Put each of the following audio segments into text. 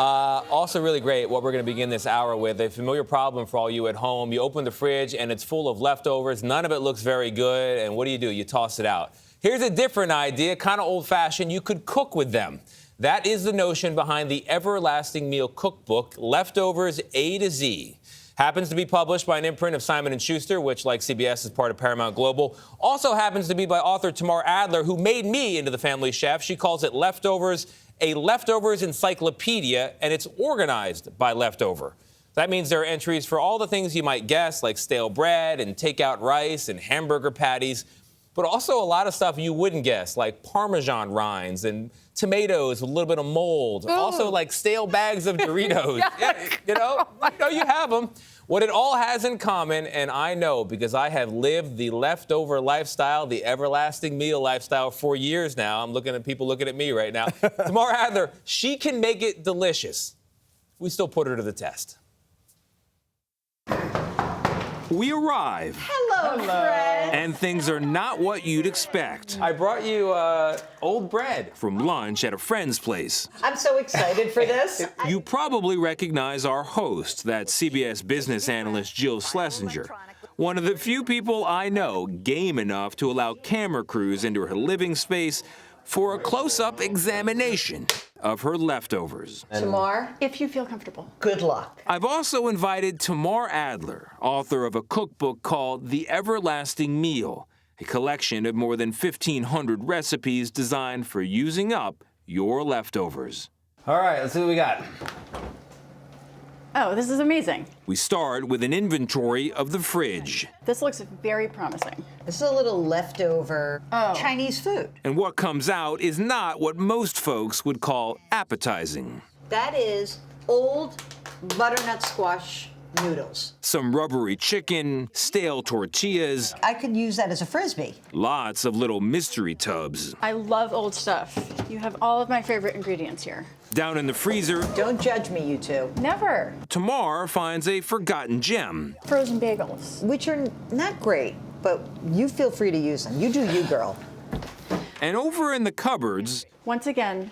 Also really great what we're going to begin this hour with, a familiar problem for all you at home. You open the fridge and it's full of leftovers. None of it looks very good. And what do? You toss it out. Here's a different idea, kind of old-fashioned. You could cook with them. That is the notion behind the Everlasting Meal Cookbook, Leftovers A to Z. Happens to be published by an imprint of Simon & Schuster, which, like CBS, is part of Paramount Global. Also happens to be by author Tamar Adler, who made me into the family chef. She calls it Leftovers, a leftovers encyclopedia, and it's organized by leftover. That means there are entries for all the things you might guess, like stale bread and takeout rice and hamburger patties, but also a lot of stuff you wouldn't guess, like Parmesan rinds and tomatoes with a little bit of mold. Ooh. Also, like stale bags of Doritos. Yeah, you have them. What it all has in common, and I know because I have lived the leftover lifestyle, the everlasting meal lifestyle for years now. I'm looking at people looking at me right now. Tamar Adler, she can make it delicious. We still put her to the test. We arrive. Hello, Fred. And things are not what you'd expect. I brought you old bread from lunch at a friend's place. I'm so excited for this. You probably recognize our host, that CBS business analyst Jill Schlesinger. One of the few people I know game enough to allow camera crews into her living space for a close-up examination of her leftovers. Tamar, if you feel comfortable. Good luck. I've also invited Tamar Adler, author of a cookbook called The Everlasting Meal, a collection of more than 1,500 recipes designed for using up your leftovers. All right, let's see what we got. Oh, this is amazing. We start with an inventory of the fridge. This looks very promising. This is a little leftover Chinese food. And what comes out is not what most folks would call appetizing. That is old butternut squash noodles. Some rubbery chicken, stale tortillas. I could use that as a Frisbee. Lots of little mystery tubs. I love old stuff. You have all of my favorite ingredients here. Down in the freezer, Don't judge me, you two. Never. Tamar finds a forgotten gem. Frozen bagels. Which are not great, but you feel free to use them. You do you, girl. And over in the cupboards, Once again,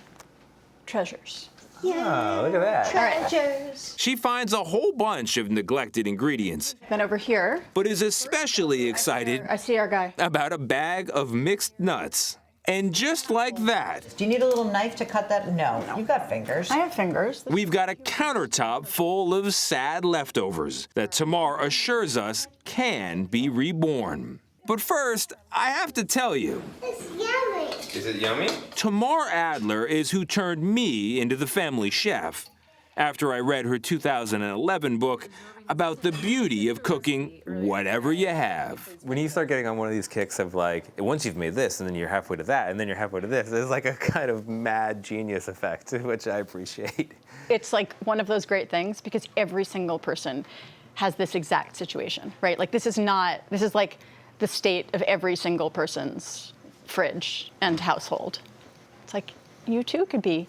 treasures. Oh, look at that. Treasures. she finds a whole bunch of neglected ingredients, Then over here, but is especially excited I see our guy. about a bag of mixed nuts. And just like that, Do you need a little knife to cut that? No. You got fingers. I have fingers. we've got a countertop full of sad leftovers that Tamar assures us can be reborn. But first, I have to tell you, It's yummy. Is it yummy? Tamar Adler is who turned me into the family chef after I read her 2011 book about the beauty of cooking whatever you have. When you start getting on one of these kicks of like, once you've made this, and then you're halfway to that, and then you're halfway to this, there's like a kind of mad genius effect, which I appreciate. It's like one of those great things because every single person has this exact situation, right? Like this is like the state of every single person's fridge and household. It's like you too could be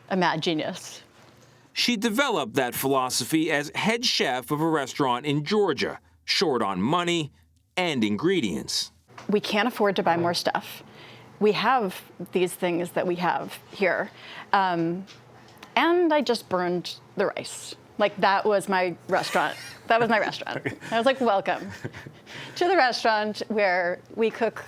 a mad genius. She developed that philosophy as head chef of a restaurant in Georgia, short on money and ingredients. We can't afford to buy more stuff. We have these things that we have here. And I just burned the rice. Like that was my restaurant. That was my restaurant. I was like, welcome to the restaurant where we cook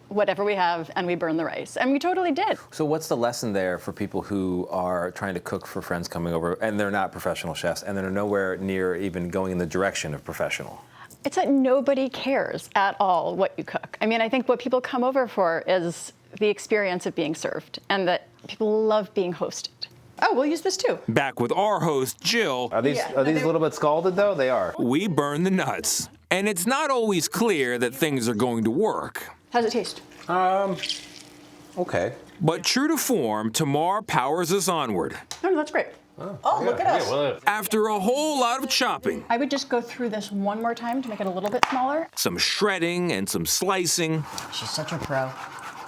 whatever we have and we burn the rice. And we totally did. So what's the lesson there for people who are trying to cook for friends coming over and they're not professional chefs and they're nowhere near even going in the direction of professional? It's that nobody cares at all what you cook. I mean, I think what people come over for is the experience of being served and that people love being hosted. Oh, we'll use this too. Back with our host, Jill. Are these a little bit scalded though? They are. We burn the nuts. And it's not always clear that things are going to work. How's it taste? Okay. But true to form, Tamar powers us onward. No, that's great. Oh, look at us. After a whole lot of chopping, I would just go through this one more time to make it a little bit smaller. some shredding and some slicing, She's such a pro.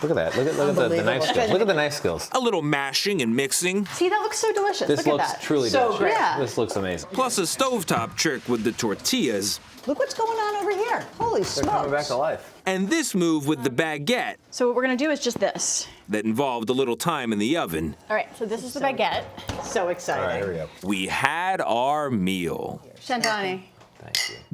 Look at that. Look at the knife skills. Look at the knife skills. a little mashing and mixing, See, that looks so delicious. This Look looks at that. truly So delicious. great. Yeah. This looks amazing. plus a stovetop trick with the tortillas, Look what's going on over here. Holy They're coming back smokes. to life. and this move with the baguette. So what we're gonna do is just this. that involved a little time in the oven. All right, so this is the baguette. So exciting. All right, here we go. We had our meal. Shantani.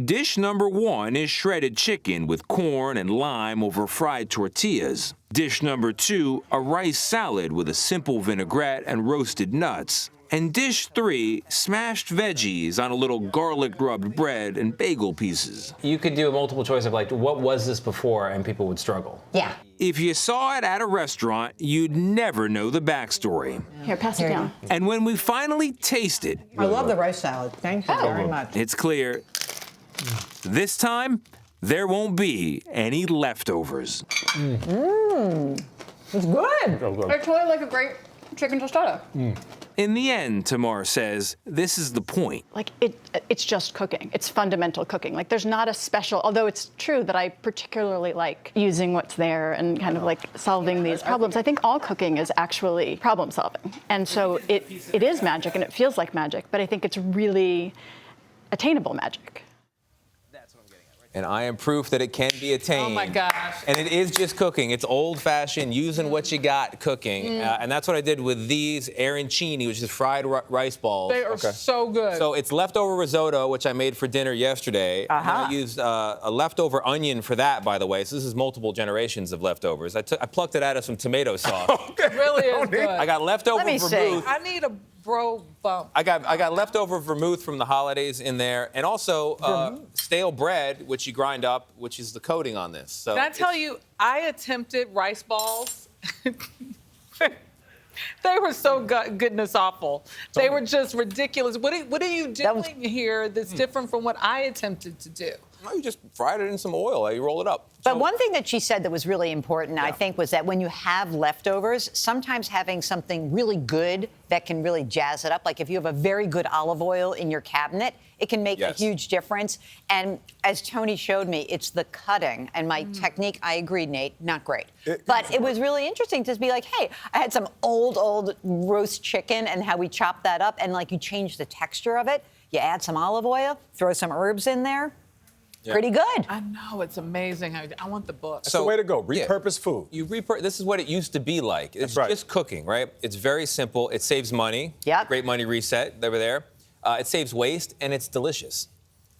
Dish number 1 is shredded chicken with corn and lime over fried tortillas. Dish number 2, a rice salad with a simple vinaigrette and roasted nuts. And dish 3, smashed veggies on a little garlic rubbed bread and bagel pieces. You could do a multiple choice of like, what was this before, and people would struggle. Yeah. If you saw it at a restaurant, you'd never know the backstory. Here, pass it down. And when we finally tasted, I love the rice salad. Thank you very much. it's clear this time there won't be any leftovers. It's good. It's totally like a great chicken tostada. In the end, Tamar says, this is the point. Like it's just cooking. It's fundamental cooking. Like there's not a special, although it's true that I particularly like using what's there and kind of like solving these problems. I think all cooking is actually problem solving. And so it is magic and it feels like magic, but I think it's really attainable magic. And I am proof that it can be attained. Oh my gosh. And it is just cooking. It's old-fashioned, using what you got cooking. And that's what I did with these arancini, which is fried rice balls. They are so good. So it's leftover risotto, which I made for dinner yesterday. And I used a leftover onion for that, by the way. So this is multiple generations of leftovers. I plucked it out of some tomato sauce. It really is good. I got leftover Let me vermouth. see. I need a bro bump. I got leftover vermouth from the holidays in there, and also stale bread, which you grind up, which is the coating on this. So Can I tell you, I attempted rice balls. They were so goodness awful. They were just ridiculous. What are you doing here that's different from what I attempted to do? you just fried it in some oil. You roll it up. But one thing that she said that was really important, I think, was that when you have leftovers, sometimes having something really good that can really jazz it up, like if you have a very good olive oil in your cabinet, it can make a huge difference. And as Tony showed me, it's the cutting and my technique. I agree, Nate, not great. But it was really interesting to be like, hey, I had some old roast chicken and how we chopped that up, and like you change the texture of it. You add some olive oil, throw some herbs in there. Pretty good. I know, it's amazing. I want the book. That's the way to go. Repurpose food. This is what it used to be like. It's just cooking, right? It's very simple. It saves money. Yep. Great money reset over there. It saves waste, and it's delicious.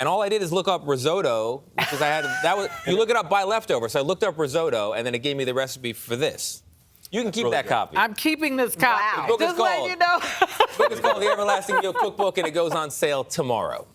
And all I did is look up risotto because I had you look it up by leftover. So I looked up risotto, and then it gave me the recipe for this. You can keep that copy. I'm keeping this copy. Wow. The book is Just letting called- you know. The book is called The Everlasting Meal Cookbook, and it goes on sale tomorrow.